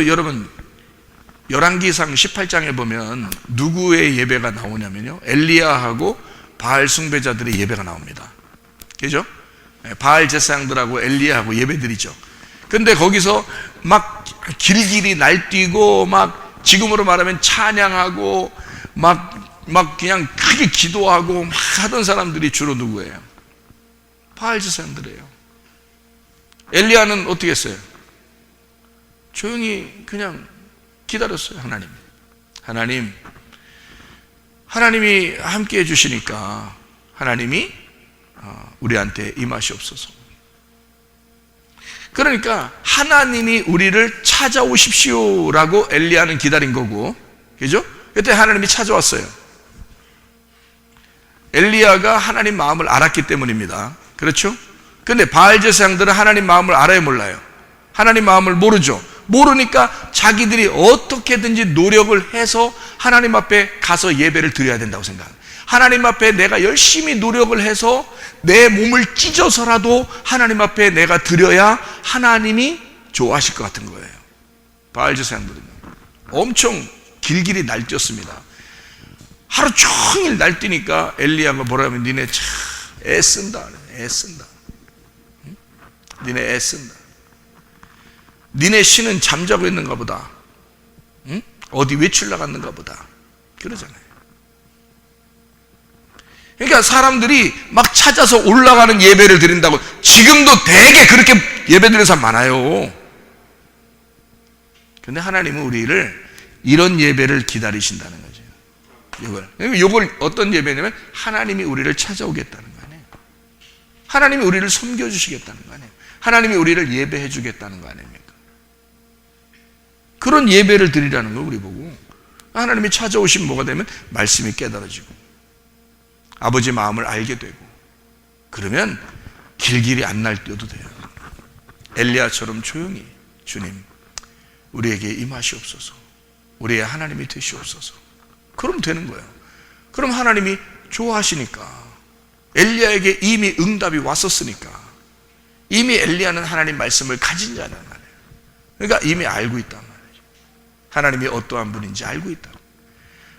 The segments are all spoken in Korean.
여러분 열왕기상 18장에 보면 누구의 예배가 나오냐면요, 엘리야하고 바알 숭배자들의 예배가 나옵니다. 그죠? 바알 제사장들하고 엘리야하고 예배드리죠. 근데 거기서 막 길길이 날뛰고 막 지금으로 말하면 찬양하고 막 그냥 크게 기도하고 막 하던 사람들이 주로 누구예요? 바알 제사장들이에요. 엘리야는 어떻게 했어요? 조용히 그냥 기다렸어요. 하나님이 함께 해주시니까 하나님이 우리한테 임하시옵소서. 그러니까 하나님이 우리를 찾아오십시오라고 엘리야는 기다린 거고, 그죠? 그때 하나님이 찾아왔어요. 엘리야가 하나님 마음을 알았기 때문입니다. 그렇죠? 근데 바알 제사장들은 하나님 마음을 알아요, 몰라요? 하나님 마음을 모르죠. 모르니까 자기들이 어떻게든지 노력을 해서 하나님 앞에 가서 예배를 드려야 된다고 생각합니다. 하나님 앞에 내가 열심히 노력을 해서 내 몸을 찢어서라도 하나님 앞에 내가 드려야 하나님이 좋아하실 것 같은 거예요. 바알 제사장들은 엄청 길길이 날뛰었습니다. 하루 종일 날뛰니까 엘리야가 뭐라 하면, 니네 참 애쓴다. 니네 애쓴다. 니네 신은 잠자고 있는가 보다. 응? 어디 외출 나갔는가 보다. 그러잖아요. 그러니까 사람들이 막 찾아서 올라가는 예배를 드린다고, 지금도 되게 그렇게 예배 드리는 사람 많아요. 근데 하나님은 우리를 이런 예배를 기다리신다는 거죠. 이걸 어떤 예배냐면 하나님이 우리를 찾아오겠다는 거 아니에요. 하나님이 우리를 섬겨주시겠다는 거 아니에요. 하나님이 우리를 예배해 주겠다는 거 아닙니까? 그런 예배를 드리라는 걸 우리 보고, 하나님이 찾아오시면 뭐가 되면 말씀이 깨달아지고 아버지 마음을 알게 되고, 그러면 길길이 안 날뛰어도 돼요. 엘리야처럼 조용히 주님 우리에게 임하시옵소서, 우리의 하나님이 되시옵소서. 그럼 되는 거예요. 그럼 하나님이 좋아하시니까, 엘리야에게 이미 응답이 왔었으니까, 이미 엘리야는 하나님 말씀을 가진 자란 말이에요. 그러니까 이미 알고 있단 말이에요. 하나님이 어떠한 분인지 알고 있다.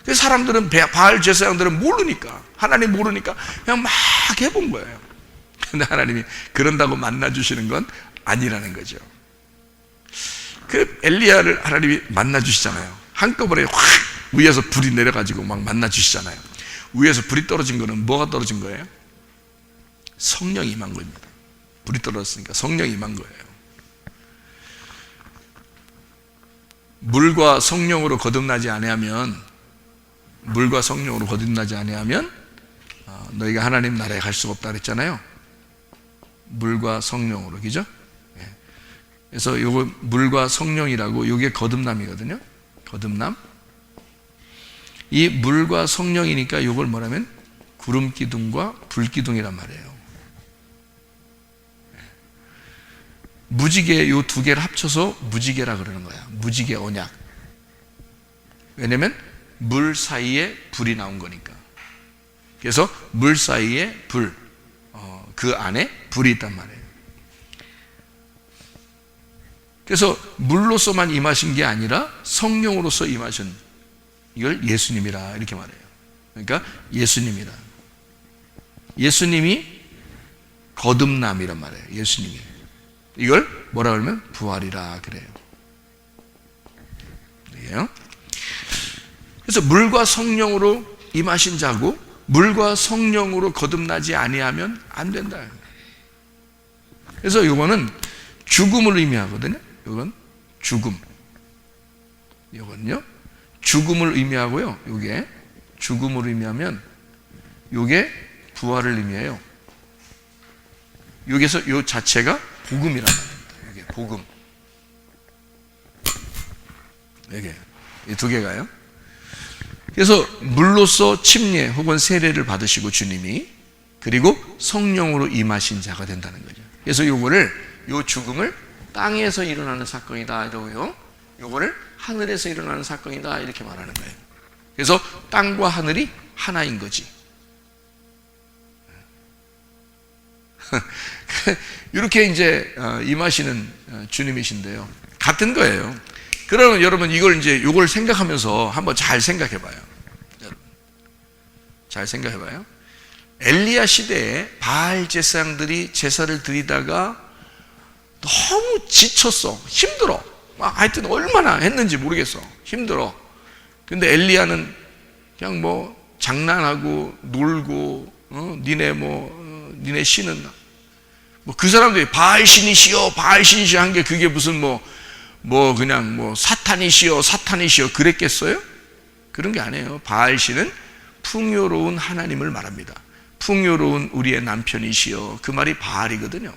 그래서 사람들은, 바알 제사장들은 모르니까, 하나님 모르니까 그냥 막 해본 거예요. 근데 하나님이 그런다고 만나주시는 건 아니라는 거죠. 그 엘리야를 하나님이 만나주시잖아요. 한꺼번에 확 위에서 불이 내려가지고 막 만나주시잖아요. 위에서 불이 떨어진 거는 뭐가 떨어진 거예요? 성령이 임한 겁니다. 불이 떨어졌으니까 성령이 임한 거예요. 물과 성령으로 거듭나지 아니하면, 너희가 하나님 나라에 갈 수가 없다 그랬잖아요. 물과 성령으로, 그죠? 그래서 요거 물과 성령이라고, 요게 거듭남이거든요. 거듭남. 이 물과 성령이니까 요걸 뭐라면 구름 기둥과 불 기둥이란 말이에요. 무지개, 요 두 개를 합쳐서 무지개라 그러는 거야. 무지개 언약. 왜냐면 물 사이에 불이 나온 거니까. 그래서 물 사이에 불, 그 안에 불이 있단 말이에요. 그래서 물로서만 임하신 게 아니라 성령으로서 임하신, 이걸 예수님이라 이렇게 말해요. 그러니까 예수님이라. 예수님이 거듭남이란 말이에요. 예수님이. 이걸 뭐라 그러면 부활이라 그래요. 그래서 물과 성령으로 임하신 자고, 물과 성령으로 거듭나지 아니하면 안 된다. 그래서 이거는 죽음을 의미하거든요. 이건 죽음. 이건요 죽음을 의미하고요. 이게 죽음을 의미하면, 이게 부활을 의미해요. 여기서 이 자체가 복음이란 말입니다. 이게 복음. 이게 이 두 개가요. 그래서 물로서 침례 혹은 세례를 받으시고 주님이, 그리고 성령으로 임하신 자가 된다는 거죠. 그래서 요 죽음을 땅에서 일어나는 사건이다 이러고요, 요거를 하늘에서 일어나는 사건이다 이렇게 말하는 거예요. 그래서 땅과 하늘이 하나인 거지. 이렇게 이제 임하시는 주님이신데요, 같은 거예요. 그러면 여러분 이걸 생각하면서 한번 잘 생각해 봐요. 잘 생각해 봐요. 엘리야 시대에 바알 제사장들이 제사를 드리다가 너무 지쳤어. 힘들어. 하여튼 얼마나 했는지 모르겠어. 힘들어. 근데 엘리야는 그냥 뭐 장난하고 놀고, 니네 신은 뭐 그 사람들이 바알 신이시여 한 게 그게 무슨 그냥 사탄이시여 그랬겠어요? 그런 게 아니에요. 바알 신은 풍요로운 하나님을 말합니다. 풍요로운 우리의 남편이시여, 그 말이 바알이거든요.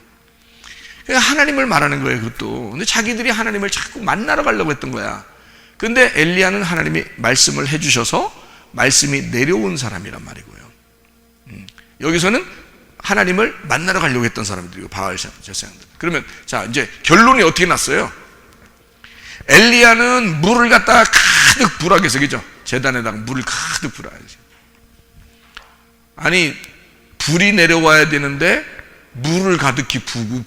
하나님을 말하는 거예요, 그것도. 근데 자기들이 하나님을 자꾸 만나러 가려고 했던 거야. 근데 엘리야는 하나님이 말씀을 해주셔서 말씀이 내려온 사람이란 말이고요. 여기서는 하나님을 만나러 가려고 했던 사람들이고, 바알 제사장들. 그러면 자, 이제 결론이 어떻게 났어요? 엘리야는 물을 갖다가 가득 부라게 해서, 그죠? 제단에다가 물을 가득 부라게 해서. 아니, 불이 내려와야 되는데 물을 가득히 부고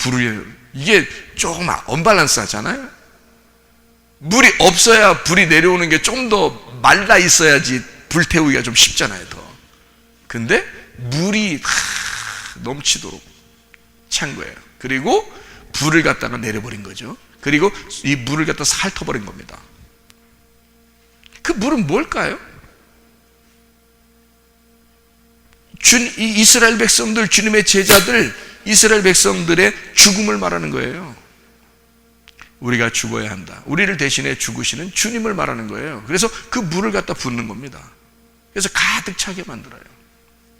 이게 조금 언밸런스 하잖아요. 물이 없어야 불이 내려오는 게 좀 더 말라 있어야지 불 태우기가 좀 쉽잖아요, 더. 근데 물이 넘치도록 찬 거예요. 그리고 불을 갖다가 내려버린 거죠. 그리고 이 물을 갖다 핥아버린 겁니다. 그 물은 뭘까요? 이스라엘 백성들, 주님의 제자들, 이스라엘 백성들의 죽음을 말하는 거예요. 우리가 죽어야 한다. 우리를 대신해 죽으시는 주님을 말하는 거예요. 그래서 그 물을 갖다 붓는 겁니다. 그래서 가득 차게 만들어요.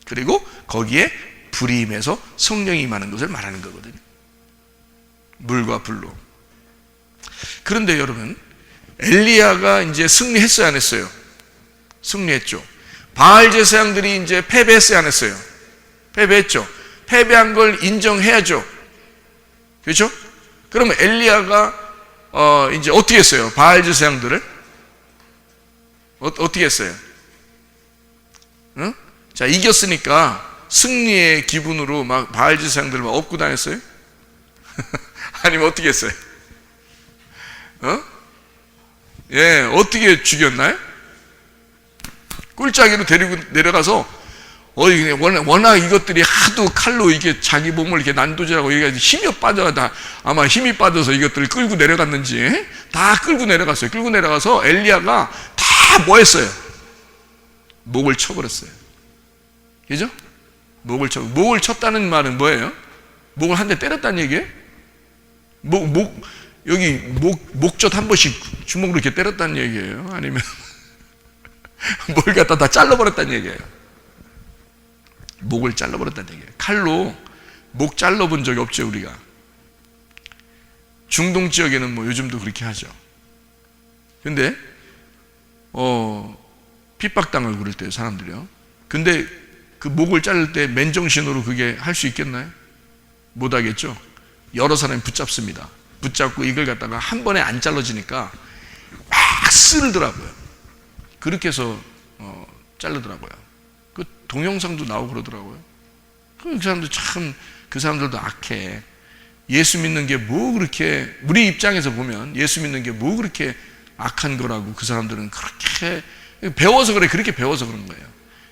그리고 거기에 불이 임해서 성령이 임하는 것을 말하는 거거든요. 물과 불로. 그런데 여러분, 엘리야가 이제 승리했어요, 안 했어요? 승리했죠. 바알 제사장들이 이제 패배했어요, 안 했어요? 패배했죠. 패배한 걸 인정해야죠. 그렇죠? 그러면 엘리야가 이제 어떻게 했어요? 바알 제사장들을 어떻게 했어요? 응? 자, 이겼으니까 승리의 기분으로 막 바알 제사장들을 막 업고 다녔어요? 아니면 어떻게 했어요? 어떻게 죽였나요? 꿀짜기로 데리고 내려가서 워낙 이것들이 하도 칼로 이게 자기 몸을 이렇게 난도질하고 이게 힘이 아마 힘이 빠져서 이것들을 끌고 내려갔는지 다 끌고 내려갔어요. 끌고 내려가서 엘리야가 다 뭐 했어요? 목을 쳐버렸어요. 그죠? 목을 쳤다는 말은 뭐예요? 목을 한 대 때렸다는 얘기예요? 여기 목젖 한 번씩 주먹으로 이렇게 때렸다는 얘기예요? 아니면 뭘 갖다 다 잘라버렸다는 얘기예요? 목을 잘라버렸다는 얘기예요. 칼로 목 잘라본 적이 없죠, 우리가. 중동 지역에는 뭐 요즘도 그렇게 하죠. 근데 핍박당을 그럴 때 사람들이요. 근데 그 목을 자를 때 맨정신으로 그게 할 수 있겠나요? 못 하겠죠. 여러 사람이 붙잡습니다. 붙잡고 이걸 갖다가 한 번에 안 잘라지니까 막 쓸더라고요. 그렇게 해서 자르더라고요. 그 동영상도 나오고 그러더라고요. 그 사람들 참, 그 사람들도 악해. 예수 믿는 게 뭐 그렇게, 우리 입장에서 보면 예수 믿는 게 뭐 그렇게 악한 거라고. 그 사람들은 그렇게 배워서 그래. 그렇게 배워서 그런 거예요.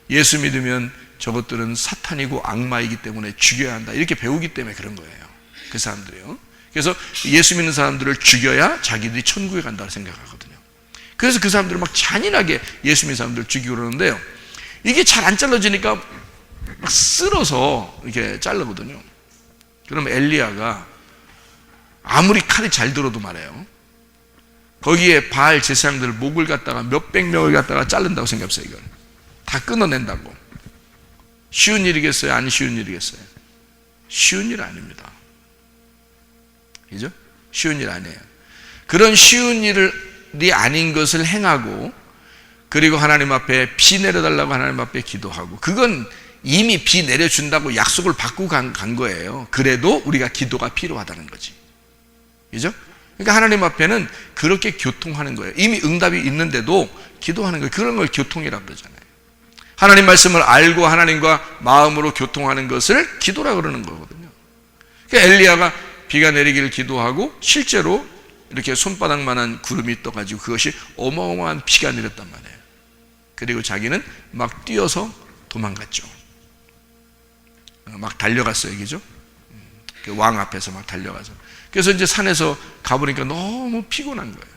예수 믿으면 저것들은 사탄이고 악마이기 때문에 죽여야 한다, 이렇게 배우기 때문에 그런 거예요, 그 사람들이요. 그래서 예수 믿는 사람들을 죽여야 자기들이 천국에 간다고 생각하거든요. 그래서 그 사람들을 막 잔인하게 예수 믿는 사람들을 죽이고 그러는데요, 이게 잘 안 잘라지니까 막 쓸어서 이렇게 자르거든요. 그러면 엘리야가 아무리 칼이 잘 들어도 말해요, 거기에 바알 제사장들 목을 갖다가 몇백 명을 갖다가 자른다고 생각해보세요. 이걸 다 끊어낸다고. 쉬운 일이겠어요? 안 쉬운 일이겠어요? 쉬운 일 아닙니다. 그죠? 쉬운 일 아니에요. 그런 쉬운 일이 아닌 것을 행하고, 그리고 하나님 앞에 비 내려달라고 하나님 앞에 기도하고, 그건 이미 비 내려준다고 약속을 받고 간 거예요. 그래도 우리가 기도가 필요하다는 거지. 그죠? 그러니까 하나님 앞에는 그렇게 교통하는 거예요. 이미 응답이 있는데도 기도하는 거예요. 그런 걸 교통이라고 그러잖아요. 하나님 말씀을 알고 하나님과 마음으로 교통하는 것을 기도라 그러는 거거든요. 그러니까 엘리야가 비가 내리기를 기도하고 실제로 이렇게 손바닥만한 구름이 떠가지고 그것이 어마어마한 비가 내렸단 말이에요. 그리고 자기는 막 뛰어서 도망갔죠. 막 달려갔어요, 그죠? 그 왕 앞에서 막 달려가서. 그래서 이제 산에서 가보니까 너무 피곤한 거예요.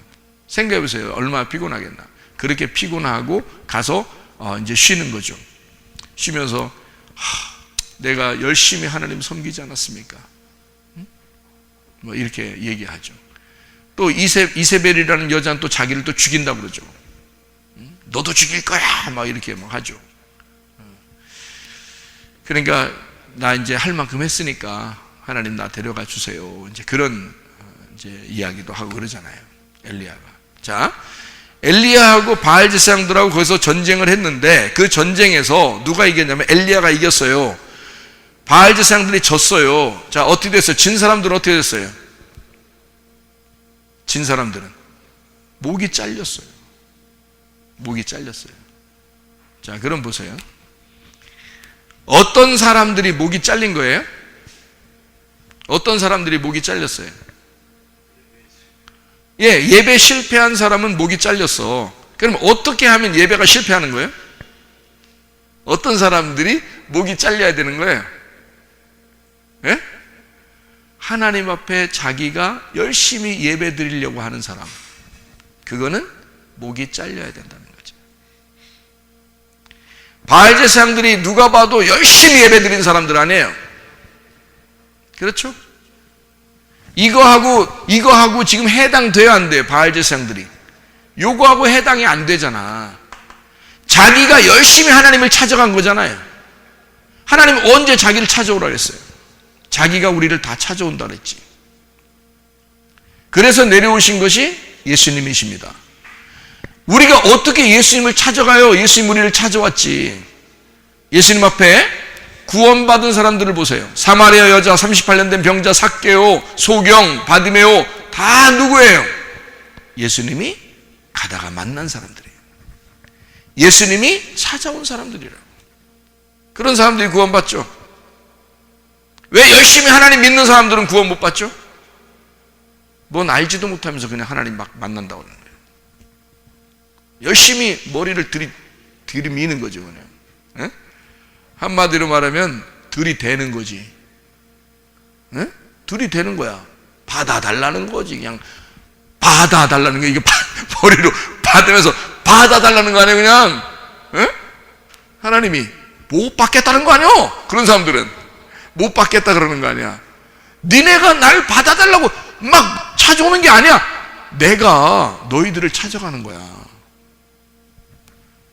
생각해보세요. 얼마나 피곤하겠나. 그렇게 피곤하고 가서 이제 쉬는 거죠. 쉬면서 내가 열심히 하나님 섬기지 않았습니까? 뭐 이렇게 얘기하죠. 또 이세벨이라는 여자는 또 자기를 또 죽인다고 그러죠. 너도 죽일 거야 막 이렇게 막 하죠. 그러니까 나 이제 할 만큼 했으니까 하나님 나 데려가 주세요. 이제 그런 이제 이야기도 하고 그러잖아요. 엘리야가. 자, 엘리야하고 바알 제사장들하고 거기서 전쟁을 했는데 그 전쟁에서 누가 이겼냐면 엘리야가 이겼어요. 바알 제사장들이 졌어요. 자, 어떻게 됐어요? 진 사람들은 어떻게 됐어요? 진 사람들은 목이 잘렸어요. 목이 잘렸어요. 자, 그럼 보세요. 어떤 사람들이 목이 잘린 거예요? 어떤 사람들이 목이 잘렸어요? 예, 예배 실패한 사람은 목이 잘렸어. 그럼 어떻게 하면 예배가 실패하는 거예요? 어떤 사람들이 목이 잘려야 되는 거예요? 예? 하나님 앞에 자기가 열심히 예배 드리려고 하는 사람, 그거는 목이 잘려야 된다는 거죠. 바알 제사장들이 누가 봐도 열심히 예배 드린 사람들 아니에요? 그렇죠? 이거하고 지금 해당돼야 안 돼요. 바알 제사장들이 요거하고 해당이 안 되잖아. 자기가 열심히 하나님을 찾아간 거잖아요. 하나님 언제 자기를 찾아오라 그랬어요? 자기가 우리를 다 찾아온다 그랬지. 그래서 내려오신 것이 예수님이십니다. 우리가 어떻게 예수님을 찾아가요? 예수님 우리를 찾아왔지. 예수님 앞에 구원받은 사람들을 보세요. 사마리아 여자, 38년 된 병자 삭개오, 소경, 바디메오 다 누구예요? 예수님이 가다가 만난 사람들이에요. 예수님이 찾아온 사람들이라고. 그런 사람들이 구원받죠. 왜 열심히 하나님 믿는 사람들은 구원 못 받죠? 뭔 알지도 못하면서 그냥 하나님 막 만난다고 하는 거예요. 열심히 머리를 들이미는 거죠, 그냥. 에? 한마디로 말하면 들이대는 거지. 에? 들이대는 거야. 받아달라는 거지. 그냥 받아달라는 거. 이게 머리로 받으면서 받아달라는 거 아니에요, 그냥. 에? 하나님이 못 받겠다는 거 아니에요? 그런 사람들은 못 받겠다 그러는 거 아니야. 니네가 날 받아달라고 막 찾아오는 게 아니야. 내가 너희들을 찾아가는 거야.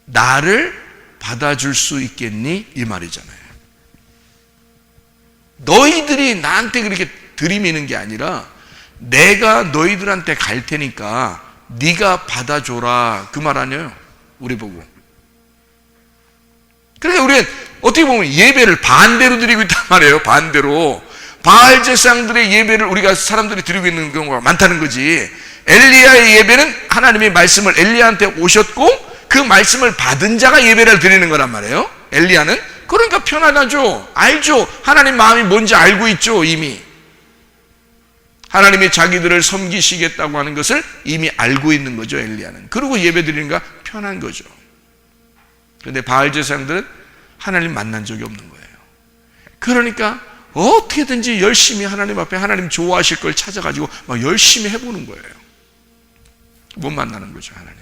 나를 받아줄 수 있겠니? 이 말이잖아요. 너희들이 나한테 그렇게 들이미는 게 아니라 내가 너희들한테 갈 테니까 네가 받아줘라, 그 말 아니에요? 우리 보고. 그러니까 우리는 어떻게 보면 예배를 반대로 드리고 있단 말이에요. 반대로. 바알 제사장들의 예배를 우리가 사람들이 드리고 있는 경우가 많다는 거지. 엘리야의 예배는 하나님의 말씀을 엘리야한테 오셨고 그 말씀을 받은 자가 예배를 드리는 거란 말이에요. 엘리야는. 그러니까 편안하죠. 알죠. 하나님 마음이 뭔지 알고 있죠, 이미. 하나님이 자기들을 섬기시겠다고 하는 것을 이미 알고 있는 거죠, 엘리야는. 그리고 예배 드리는가 편한 거죠. 그런데 바알 제사장들은 하나님 만난 적이 없는 거예요. 그러니까 어떻게든지 열심히 하나님 앞에 하나님 좋아하실 걸 찾아가지고 막 열심히 해보는 거예요. 못 만나는 거죠, 하나님을.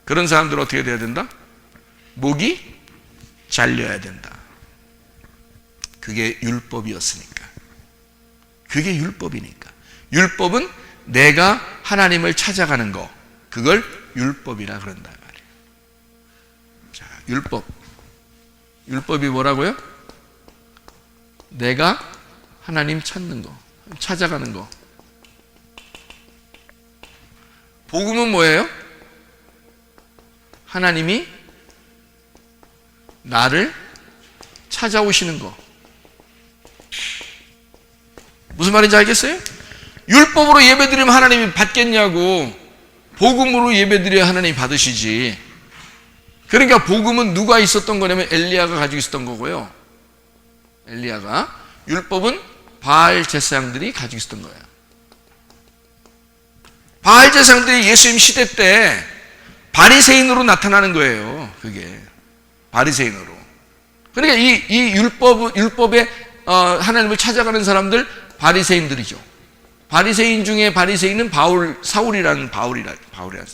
그런 사람들은 어떻게 돼야 된다? 목이 잘려야 된다. 그게 율법이었으니까. 그게 율법이니까. 율법은 내가 하나님을 찾아가는 거, 그걸 율법이라 그런다 말이에요. 자, 율법. 율법이 뭐라고요? 내가 하나님 찾는 거, 찾아가는 거. 복음은 뭐예요? 하나님이 나를 찾아오시는 거. 무슨 말인지 알겠어요? 율법으로 예배드리면 하나님이 받겠냐고. 복음으로 예배드려야 하나님이 받으시지. 그러니까 복음은 누가 있었던 거냐면 엘리야가 가지고 있었던 거고요. 엘리야가. 율법은 바알 제사장들이 가지고 있었던 거예요. 바알 제사장들이 예수님 시대 때 바리새인으로 나타나는 거예요. 그게 바리새인으로. 그러니까 이 율법에 하나님을 찾아가는 사람들 바리새인들이죠. 바리새인 중에 바리새인은 사울이라는 사람.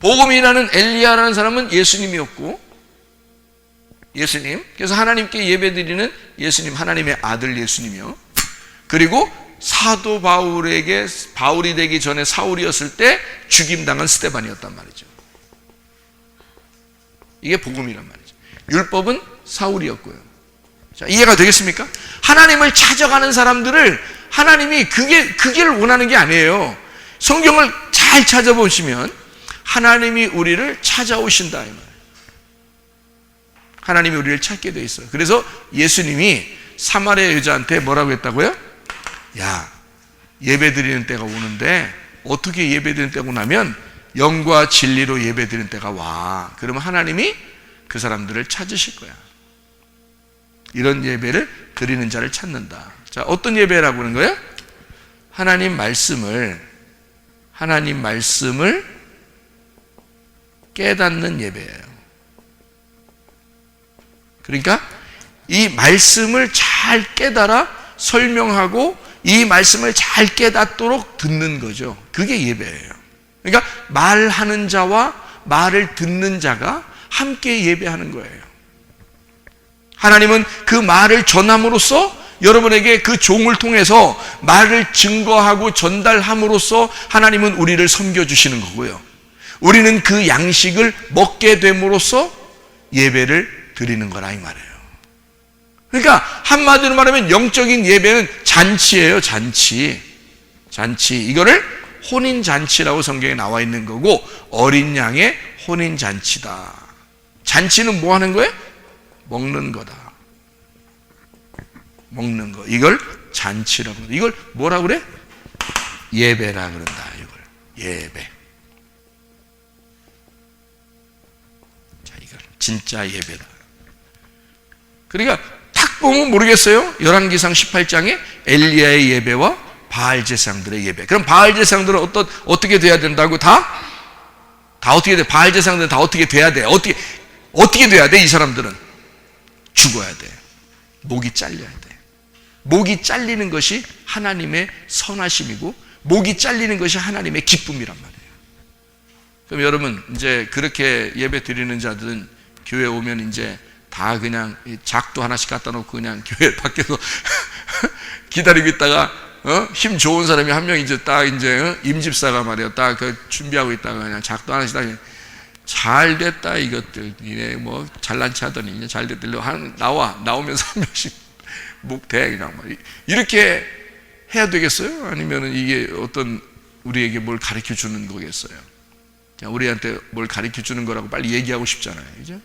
복음이라는 엘리야라는 사람은 예수님이었고, 예수님. 그래서 하나님께 예배드리는 예수님, 하나님의 아들 예수님이요. 그리고 사도 바울이 되기 전에 사울이었을 때 죽임당한 스데반이었단 말이죠. 이게 복음이란 말이죠. 율법은 사울이었고요. 자, 이해가 되겠습니까? 하나님을 찾아가는 사람들을 하나님이 그게를 원하는 게 아니에요. 성경을 잘 찾아보시면 하나님이 우리를 찾아오신다 이 말이에요. 하나님이 우리를 찾게 돼 있어요. 그래서 예수님이 사마리아 여자한테 뭐라고 했다고요? 야, 예배드리는 때가 오는데 어떻게 예배드리는 때가 오냐면 영과 진리로 예배드리는 때가 와. 그러면 하나님이 그 사람들을 찾으실 거야. 이런 예배를 드리는 자를 찾는다. 자, 어떤 예배라고 하는 거예요? 하나님 말씀을 깨닫는 예배예요. 그러니까 이 말씀을 잘 깨달아 설명하고 이 말씀을 잘 깨닫도록 듣는 거죠. 그게 예배예요. 그러니까 말하는 자와 말을 듣는 자가 함께 예배하는 거예요. 하나님은 그 말을 전함으로써 여러분에게 그 종을 통해서 말을 증거하고 전달함으로써 하나님은 우리를 섬겨주시는 거고요. 우리는 그 양식을 먹게 됨으로써 예배를 드리는 거라 이 말이에요. 그러니까 한마디로 말하면 영적인 예배는 잔치예요. 잔치. 이거를 혼인잔치라고 성경에 나와 있는 거고, 어린 양의 혼인잔치다. 잔치는 뭐 하는 거예요? 먹는 거다. 먹는 거. 이걸 잔치라고 그런다. 이걸 뭐라 그래? 예배라 그런다. 이걸 예배. 자, 이걸 진짜 예배다. 그러니까 딱 보면 모르겠어요. 열왕기상 18장에 엘리야의 예배와 바알 제사장들의 예배. 그럼 바알 제사장들은 어떻게 돼야 된다고? 다 어떻게 돼? 바알 제사장들은 다 어떻게 돼야 돼? 어떻게 돼야 돼? 이 사람들은 죽어야 돼. 목이 잘려야 돼. 목이 잘리는 것이 하나님의 선하심이고, 목이 잘리는 것이 하나님의 기쁨이란 말이에요. 그럼 여러분, 이제 그렇게 예배 드리는 자들은 교회 오면 이제 다 그냥 작도 하나씩 갖다 놓고 그냥 교회 밖에서 기다리고 있다가 힘 좋은 사람이 한 명 이제 딱 이제 임집사가 말이야 딱 그 준비하고 있다가 그냥 작도 하나씩 딱 잘 됐다 이것들 니네 뭐 잘난 체하더니 이제 잘 됐들려 나오면서 한 명씩 묵대 그냥 막 이렇게 해야 되겠어요? 아니면은 이게 어떤 우리에게 뭘 가르쳐 주는 거겠어요? 우리한테 뭘 가르쳐 주는 거라고 빨리 얘기하고 싶잖아요, 그죠?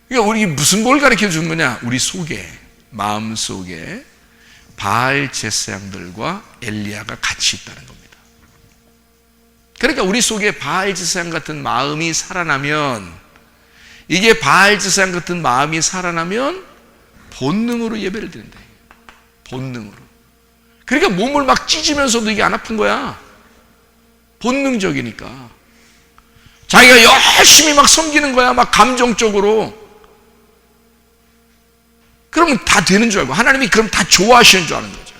그러니까 우리 무슨 뭘 가르쳐 주는 거냐? 우리 속에 마음 속에 바알 제사장들과 엘리야가 같이 있다는 겁니다. 그러니까 우리 속에 바알 제사장 같은 마음이 살아나면, 이게 바알 제사장 같은 마음이 살아나면 본능으로 예배를 드린다. 본능으로. 그러니까 몸을 막 찢으면서도 이게 안 아픈 거야. 본능적이니까. 자기가 열심히 막 섬기는 거야. 막 감정적으로. 그러면 다 되는 줄 알고, 하나님이 그럼 다 좋아하시는 줄 아는 거죠.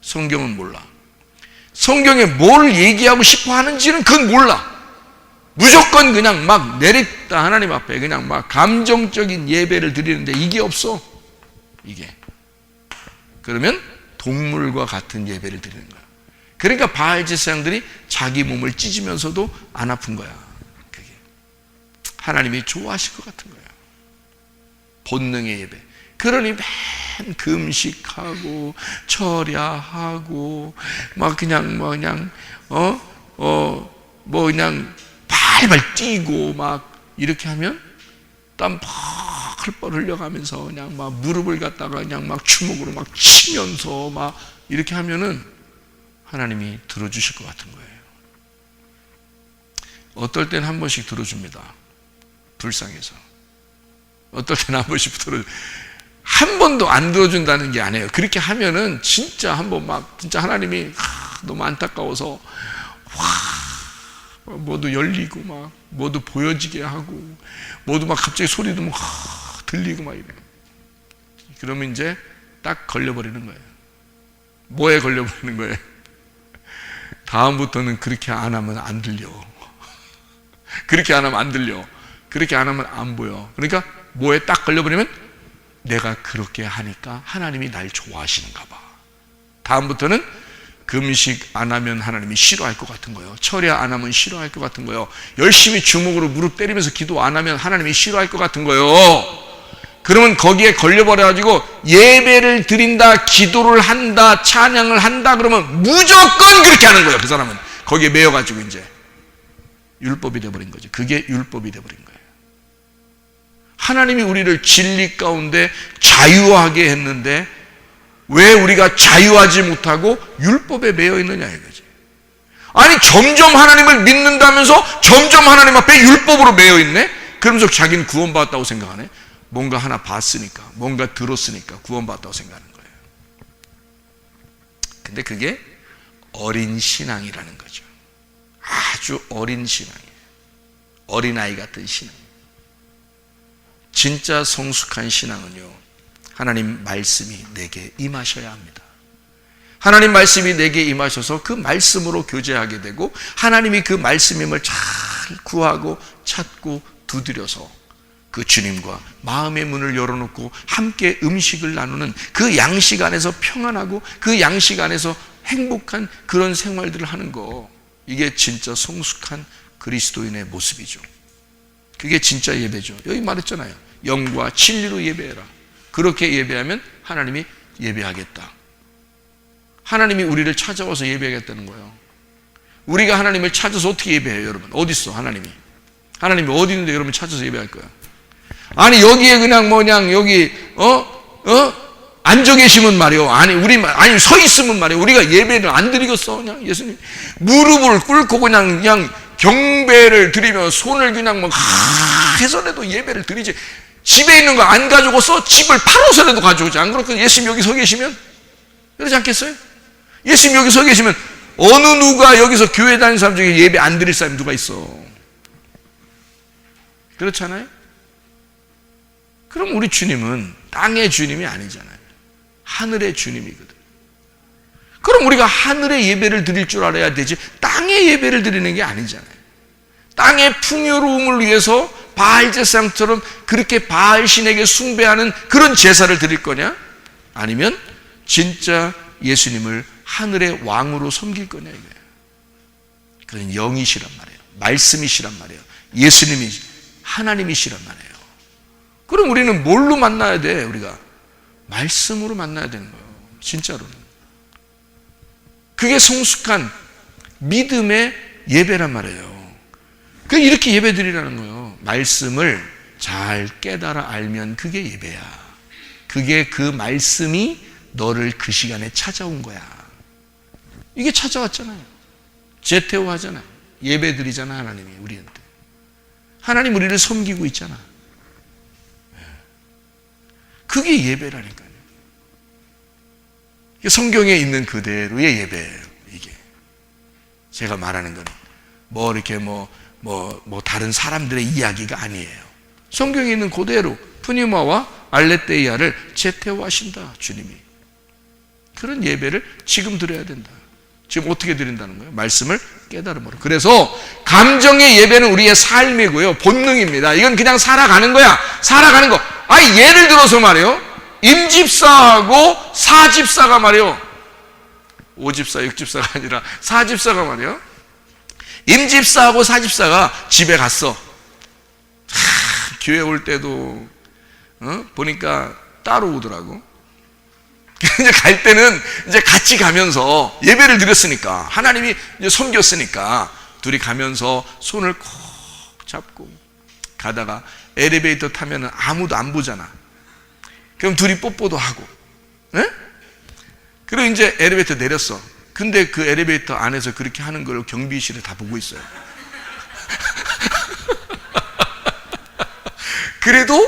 성경은 몰라. 성경에 뭘 얘기하고 싶어 하는지는 그건 몰라. 무조건 그냥 막 내립다 하나님 앞에 그냥 막 감정적인 예배를 드리는데 이게 없어. 이게. 그러면 동물과 같은 예배를 드리는 거야. 그러니까 바알 제사장들이 자기 몸을 찢으면서도 안 아픈 거야. 그게. 하나님이 좋아하실 것 같은 거야. 본능의 예배. 그러니 맨 금식하고 철야하고 막 그냥 그냥 발발 뛰고 막 이렇게 하면 땀 펄펄 흘려가면서 그냥 막 무릎을 갖다가 그냥 막 주먹으로 막 치면서 막 이렇게 하면은 하나님이 들어주실 것 같은 거예요. 어떨 땐 한 번씩 들어줍니다. 불쌍해서. 어떨 때는 한 번씩 한 번도 안 들어준다는 게 아니에요. 그렇게 하면은 진짜 한 번 막 진짜 하나님이 너무 안타까워서 모두 열리고 막 모두 보여지게 하고 모두 막 갑자기 소리도 막 들리고 막 이래. 그러면 이제 딱 걸려버리는 거예요. 뭐에 걸려버리는 거예요? 다음부터는 그렇게 안 하면 안 들려. 그렇게 안 하면 안 들려. 그렇게 안 하면 안 보여. 그러니까 뭐에 딱 걸려버리면 내가 그렇게 하니까 하나님이 날 좋아하시는가 봐. 다음부터는 금식 안 하면 하나님이 싫어할 것 같은 거예요. 철야 안 하면 싫어할 것 같은 거예요. 열심히 주먹으로 무릎 때리면서 기도 안 하면 하나님이 싫어할 것 같은 거예요. 그러면 거기에 걸려버려가지고 예배를 드린다, 기도를 한다, 찬양을 한다 그러면 무조건 그렇게 하는 거예요. 그 사람은 거기에 매여가지고 이제 율법이 되어버린 거죠. 그게 율법이 되어버린 거예요. 하나님이 우리를 진리 가운데 자유하게 했는데 왜 우리가 자유하지 못하고 율법에 매여 있느냐 이거지. 아니 점점 하나님을 믿는다면서 점점 하나님 앞에 율법으로 매여 있네. 그러면서 자기는 구원받았다고 생각하네. 뭔가 하나 봤으니까, 뭔가 들었으니까 구원받았다고 생각하는 거예요. 근데 그게 어린 신앙이라는 거죠. 아주 어린 신앙이에요. 어린아이 같은 신앙. 진짜 성숙한 신앙은요, 하나님 말씀이 내게 임하셔야 합니다. 하나님 말씀이 내게 임하셔서 그 말씀으로 교제하게 되고 하나님이 그 말씀임을 잘 구하고 찾고 두드려서 그 주님과 마음의 문을 열어놓고 함께 음식을 나누는 그 양식 안에서 평안하고 그 양식 안에서 행복한 그런 생활들을 하는 거, 이게 진짜 성숙한 그리스도인의 모습이죠. 그게 진짜 예배죠. 여기 말했잖아요. 영과 진리로 예배해라. 그렇게 예배하면 하나님이 예배하겠다. 하나님이 우리를 찾아와서 예배하겠다는 거예요. 우리가 하나님을 찾아서 어떻게 예배해요, 여러분? 어디 있어, 하나님이? 하나님이 어디 있는데 여러분 찾아서 예배할 거야? 아니 여기에 그냥 여기 앉아 계시면 말이요. 아니 서 있으면 말이요. 우리가 예배를 안 드리겠어. 그냥 예수님 무릎을 꿇고 그냥 경배를 드리며 손을 그냥 해서라도 예배를 드리지. 집에 있는 거 안 가져고서 집을 팔아서라도 가져오지. 안 그렇고 예수님 여기 서 계시면 그러지 않겠어요? 예수님 여기 서 계시면 어느 누가 여기서 교회 다니는 사람 중에 예배 안 드릴 사람이 누가 있어? 그렇잖아요? 그럼 우리 주님은 땅의 주님이 아니잖아요. 하늘의 주님이거든. 그럼 우리가 하늘의 예배를 드릴 줄 알아야 되지 땅의 예배를 드리는 게 아니잖아요. 땅의 풍요로움을 위해서 바알 제사장처럼 그렇게 바알 신에게 숭배하는 그런 제사를 드릴 거냐? 아니면 진짜 예수님을 하늘의 왕으로 섬길 거냐 이거예요. 그건 영이시란 말이에요. 말씀이시란 말이에요. 예수님이 하나님이시란 말이에요. 그럼 우리는 뭘로 만나야 돼? 우리가 말씀으로 만나야 되는 거예요. 진짜로는. 그게 성숙한 믿음의 예배란 말이에요. 그 이렇게 예배 드리라는 거예요. 말씀을 잘 깨달아 알면 그게 예배야. 그게 그 말씀이 너를 그 시간에 찾아온 거야. 이게 찾아왔잖아요. 제테오 하잖아요. 예배 드리잖아, 하나님이 우리한테. 하나님 우리를 섬기고 있잖아. 그게 예배라니까요. 성경에 있는 그대로의 예배예요. 이게 제가 말하는 건 이렇게 다른 사람들의 이야기가 아니에요. 성경에 있는 그대로 푸니마와 알레테이아를 제테오하신다, 주님이. 그런 예배를 지금 드려야 된다. 지금 어떻게 드린다는 거예요? 말씀을 깨달음으로. 그래서 감정의 예배는 우리의 삶이고요, 본능입니다. 이건 그냥 살아가는 거야. 살아가는 거. 예를 들어서 말이에요, 임집사하고 사집사가 말이에요, 5집사, 6집사가 아니라 4집사가 말이에요, 임집사하고 사집사가 집에 갔어. 교회 올 때도 보니까 따로 오더라고. 이제 갈 때는 이제 같이 가면서 예배를 드렸으니까, 하나님이 이제 섬겼으니까 둘이 가면서 손을 콕 잡고 가다가 엘리베이터 타면은 아무도 안 보잖아. 그럼 둘이 뽀뽀도 하고, 네? 그리고 이제 엘리베이터 내렸어. 근데 그 엘리베이터 안에서 그렇게 하는 걸 경비실에 다 보고 있어요. 그래도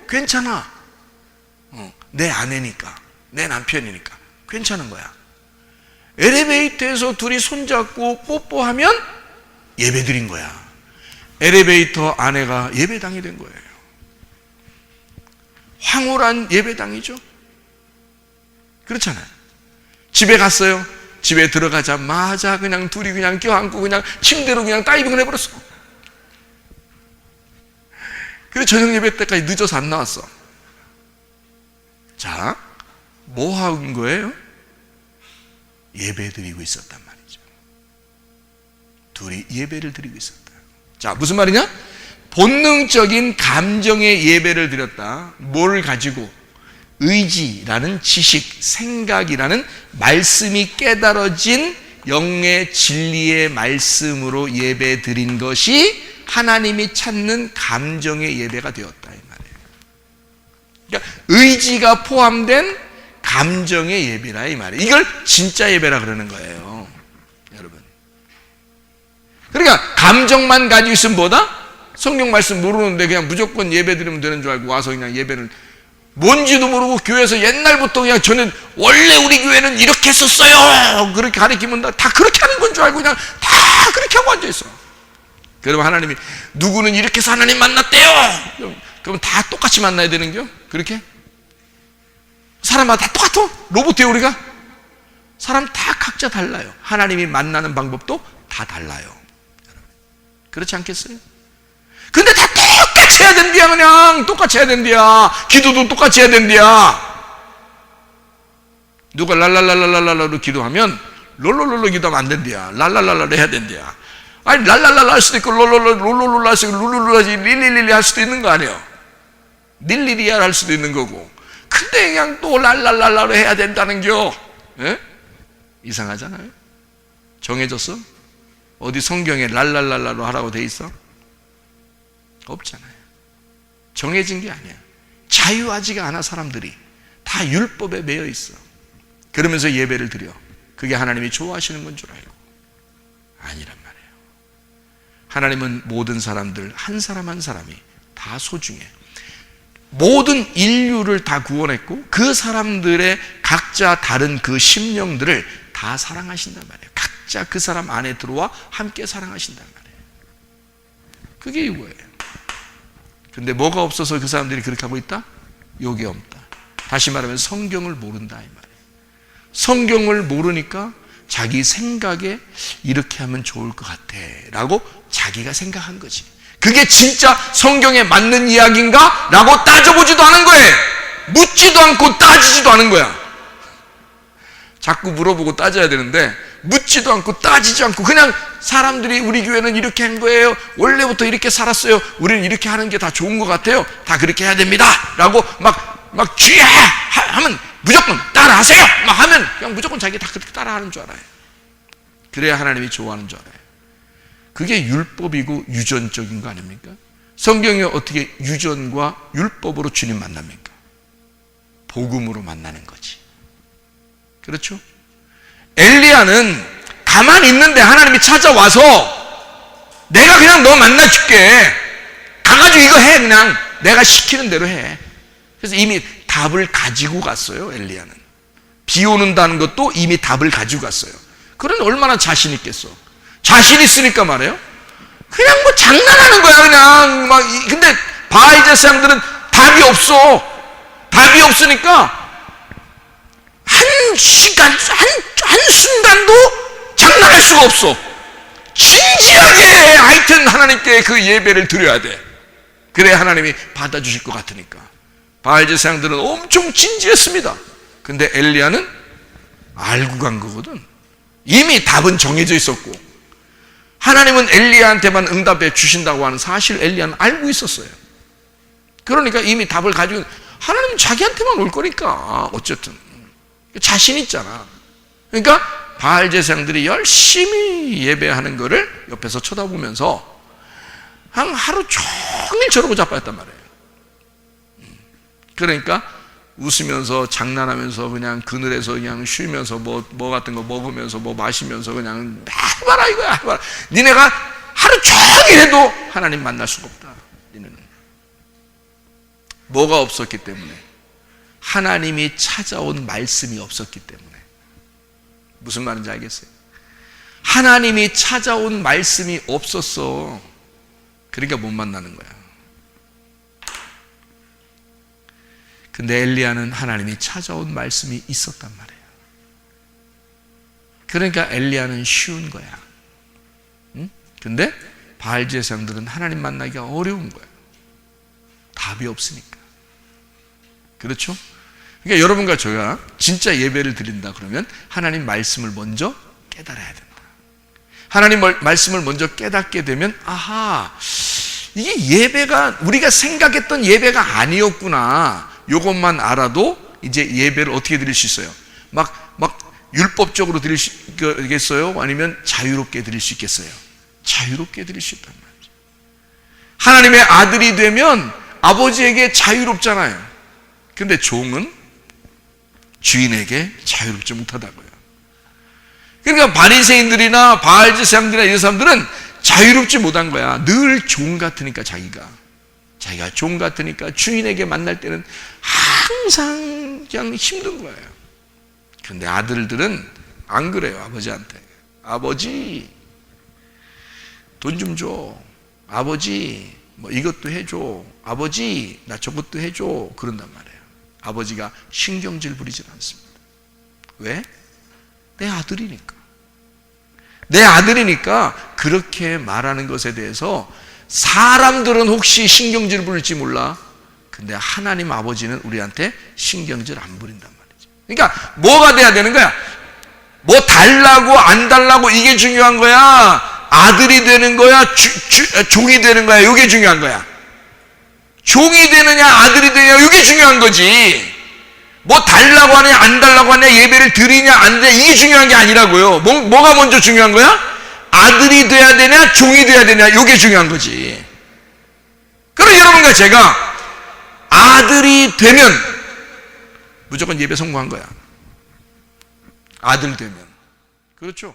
괜찮아. 내 아내니까, 내 남편이니까 괜찮은 거야. 엘리베이터에서 둘이 손잡고 뽀뽀하면 예배 드린 거야. 엘리베이터 안에가 예배당이 된 거예요. 황홀한 예배당이죠. 그렇잖아요. 집에 갔어요. 집에 들어가자마자 그냥 둘이 그냥 껴안고 그냥 침대로 그냥 다이빙을 해버렸어. 그래서 저녁 예배 때까지 늦어서 안 나왔어. 자, 뭐 한 거예요? 예배 드리고 있었단 말이죠. 둘이 예배를 드리고 있었다. 자, 무슨 말이냐? 본능적인 감정의 예배를 드렸다. 뭘 가지고? 의지라는 지식, 생각이라는 말씀이 깨달아진 영의 진리의 말씀으로 예배 드린 것이 하나님이 찾는 감정의 예배가 되었다, 이 말이에요. 그러니까 의지가 포함된 감정의 예배라, 이 말이에요. 이걸 진짜 예배라 그러는 거예요, 여러분. 그러니까 감정만 가지고 있으면 뭐다? 성경 말씀 모르는데 그냥 무조건 예배 드리면 되는 줄 알고 와서 그냥 예배를 뭔지도 모르고 교회에서 옛날부터 그냥 저는 원래 우리 교회는 이렇게 했었어요 그렇게 가르치면 다 그렇게 하는 건 줄 알고 그냥 다 그렇게 하고 앉아있어. 그러면 하나님이 누구는 이렇게 해서 하나님 만났대요. 그럼 다 똑같이 만나야 되는겨? 그렇게? 사람마다 다 똑같아? 로봇이에요 우리가? 사람 다 각자 달라요. 하나님이 만나는 방법도 다 달라요. 그렇지 않겠어요? 근데 다 똑같이 해야 된디야. 그냥 똑같이 해야 된디야. 기도도 똑같이 해야 된디야. 누가 랄랄랄랄랄랄로 기도하면 롤롤롤로 기도하면 안 된디야. 랄랄랄랄로 해야 된디야. 아니 랄랄랄라 할 수도 있고 롤롤롤롤 할 수도 있고 룰룰룰하지 릴릴릴리 할 수도 있는 거 아니에요. 릴리리야 할 수도 있는 거고. 근데 그냥 또 랄랄랄라로 해야 된다는겨. 예? 이상하잖아요. 정해졌어? 어디 성경에 랄랄랄라로 하라고 돼 있어? 없잖아요. 정해진 게 아니야. 자유하지가 않아. 사람들이 다 율법에 매여 있어. 그러면서 예배를 드려. 그게 하나님이 좋아하시는 건 줄 알고. 아니란 말이에요. 하나님은 모든 사람들 한 사람 한 사람이 다 소중해. 모든 인류를 다 구원했고 그 사람들의 각자 다른 그 심령들을 다 사랑하신단 말이에요. 각자 그 사람 안에 들어와 함께 사랑하신단 말이에요. 그게 이거예요. 근데 뭐가 없어서 그 사람들이 그렇게 하고 있다? 요게 없다. 다시 말하면 성경을 모른다, 이 말이에요. 성경을 모르니까 자기 생각에 이렇게 하면 좋을 것 같아 라고 자기가 생각한 거지. 그게 진짜 성경에 맞는 이야기인가? 라고 따져보지도 않은 거예요. 묻지도 않고 따지지도 않은 거야. 자꾸 물어보고 따져야 되는데 묻지도 않고 따지지 않고 그냥 사람들이 우리 교회는 이렇게 한 거예요. 원래부터 이렇게 살았어요. 우리는 이렇게 하는 게 다 좋은 것 같아요. 다 그렇게 해야 됩니다. 라고 막 쥐야 하면 무조건 따라하세요. 막 하면 그냥 무조건 자기 다 그렇게 따라하는 줄 알아요. 그래야 하나님이 좋아하는 줄 알아요. 그게 율법이고 유전적인 거 아닙니까? 성경이 어떻게 유전과 율법으로 주님 만납니까? 복음으로 만나는 거지. 그렇죠? 엘리야는 가만히 있는데 하나님이 찾아와서 내가 그냥 너 만나줄게. 가가지고 이거 해. 그냥 내가 시키는 대로 해. 그래서 이미 답을 가지고 갔어요. 엘리야는 비 오는다는 것도 이미 답을 가지고 갔어요. 그런 얼마나 자신 있겠어. 자신 있으니까 말이에요. 그냥 뭐 장난하는 거야. 그냥 막. 근데 바알 제사장들은 답이 없어. 답이 없으니까 한 시간, 한순간도 장난할 수가 없어. 진지하게 하여튼 하나님께 그 예배를 드려야 돼. 그래야 하나님이 받아주실 것 같으니까. 바알 제사장들은 엄청 진지했습니다. 근데 엘리야는 알고 간 거거든. 이미 답은 정해져 있었고 하나님은 엘리야한테만 응답해 주신다고 하는 사실 엘리야는 알고 있었어요. 그러니까 이미 답을 가지고 하나님은 자기한테만 올 거니까 어쨌든 자신 있잖아. 그러니까 바알 제사장들이 열심히 예배하는 거를 옆에서 쳐다보면서 한 하루 종일 저러고 자빠졌단 말이에요. 그러니까 웃으면서 장난하면서 그냥 그늘에서 그냥 쉬면서 뭐 같은 거 먹으면서 뭐 마시면서 그냥 해봐라 이거야 해봐라. 니네가 하루 종일 해도 하나님 만날 수가 없다. 니네는 뭐가 없었기 때문에 하나님이 찾아온 말씀이 없었기 때문에 무슨 말인지 알겠어요? 하나님이 찾아온 말씀이 없었어. 그러니까 못 만나는 거야. 근데 엘리야는 하나님이 찾아온 말씀이 있었단 말이에요. 그러니까 엘리야는 쉬운 거야. 응? 근데 바알 제사장들은 하나님 만나기가 어려운 거야. 답이 없으니까. 그렇죠? 그러니까 여러분과 저가 진짜 예배를 드린다 그러면 하나님 말씀을 먼저 깨달아야 된다. 하나님 말씀을 먼저 깨닫게 되면 아하, 이게 예배가 우리가 생각했던 예배가 아니었구나. 이것만 알아도 이제 예배를 어떻게 드릴 수 있어요? 막 율법적으로 드릴 수 있겠어요? 아니면 자유롭게 드릴 수 있겠어요? 자유롭게 드릴 수 있단 말이죠. 하나님의 아들이 되면 아버지에게 자유롭잖아요. 근데 종은 주인에게 자유롭지 못하다고요. 그러니까 바리새인들이나 바알 제사장들이나 이런 사람들은 자유롭지 못한 거야. 늘 종 같으니까 자기가 종 같으니까 주인에게 만날 때는 항상 그냥 힘든 거예요. 그런데 아들들은 안 그래요. 아버지한테 아버지 돈 좀 줘. 아버지 뭐 이것도 해줘. 아버지 나 저것도 해줘. 그런단 말이에요. 아버지가 신경질 부리질 않습니다. 왜? 내 아들이니까. 내 아들이니까 그렇게 말하는 것에 대해서 사람들은 혹시 신경질 부릴지 몰라. 근데 하나님 아버지는 우리한테 신경질 안 부린단 말이죠. 그러니까 뭐가 돼야 되는 거야? 뭐 달라고 안 달라고 이게 중요한 거야? 아들이 되는 거야? 종이 되는 거야? 이게 중요한 거야. 종이 되느냐 아들이 되느냐 이게 중요한 거지. 뭐 달라고 하냐 안 달라고 하냐 예배를 드리냐 안 드리냐 이게 중요한 게 아니라고요. 뭐가 먼저 중요한 거야? 아들이 돼야 되냐 종이 돼야 되냐 이게 중요한 거지. 그럼 여러분과 제가 아들이 되면 무조건 예배 성공한 거야. 아들 되면. 그렇죠?